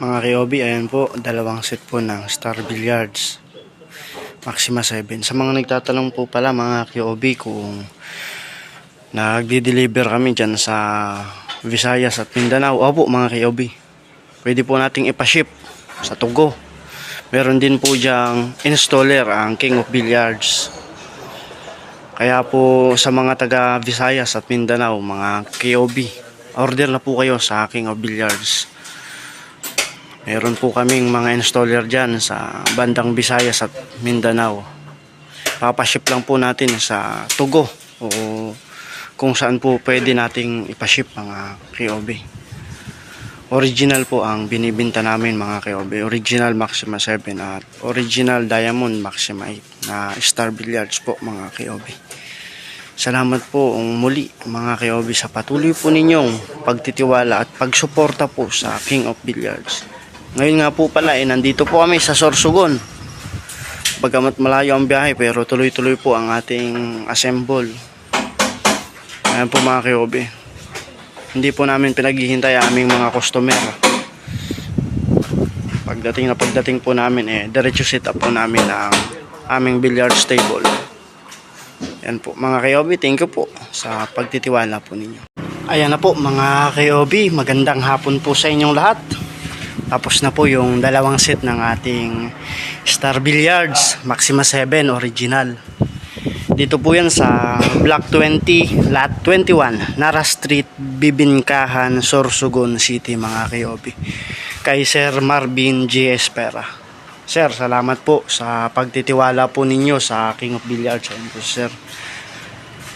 Mga Kiobi, ayan po, dalawang set po ng Star Billiards Maxima 7. Sa mga nagtatanong po pala mga Kiobi kung nagdi-deliver kami dyan sa Visayas at Mindanao. Opo mga Kiobi, pwede po nating ipaship sa Togo. Meron din po dyang installer ang King of Billiards. Kaya po sa mga taga Visayas at Mindanao, mga Kiobi, order na po kayo sa King of Billiards. Meron po kaming mga installer dyan sa bandang Visayas at Mindanao. Papaship lang po natin sa Togo o kung saan po pwede nating ipaship mga KOB. Original po ang binibinta namin mga KOB. Original Maxima 7 at original Diamond Maxima 8 na Star Billiards po mga KOB. Salamat po muli mga KOB sa patuloy po ninyong pagtitiwala at pagsuporta po sa King of Billiards. Ngayon nga po pala nandito po kami sa Sorsogon. Bagamat malayo ang biyahe pero tuloy-tuloy po ang ating assemble. Ayan po mga Kiobi. Hindi po namin pinaghihintay ang aming mga customer. Pagdating po namin diretso set up po namin ang aming billiards table. Ayan po mga Kiobi, thank you po sa pagtitiwala po ninyo. Ayan na po mga Kiobi, magandang hapon po sa inyong lahat. Tapos na po yung dalawang set ng ating Star Billiards Maxima 7 original. Dito po yan sa Block 20, Lot 21, Nara Street, Bibinkahan, Sorsogon City mga Kiobi. Kay Sir Marvin G. Espera. Sir, salamat po sa pagtitiwala po ninyo sa King of Billiards. Ayan po sir.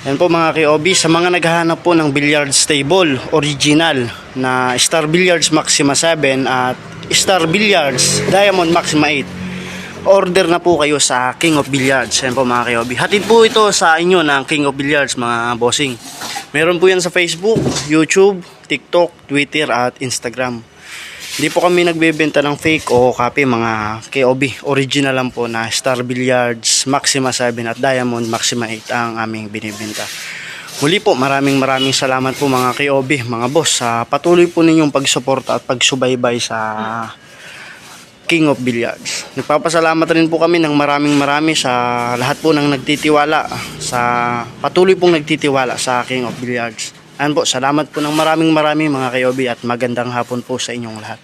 Yan po mga Kiobi, sa mga naghahanap po ng billiards table original na Star Billiards Maxima 7 at Star Billiards Diamond Maxima 8, order na po kayo sa King of Billiards. Yan po mga Kiobi, hatid po ito sa inyo ng King of Billiards mga bossing. Meron po yan sa Facebook, YouTube, TikTok, Twitter at Instagram. Hindi po kami nagbebenta ng fake o copy mga KOB. Original lang po na Star Billiards Maxima 7 at Diamond Maxima 8 ang aming binibenta. Muli po maraming salamat po mga KOB, mga boss sa patuloy po ninyong pagsuporta at pagsubaybay sa King of Billiards. Nagpapasalamat rin po kami ng marami sa lahat po ng nagtitiwala, sa patuloy pong nagtitiwala sa King of Billiards. Ayan po, salamat po ng maraming mga Kiobi at magandang hapon po sa inyong lahat.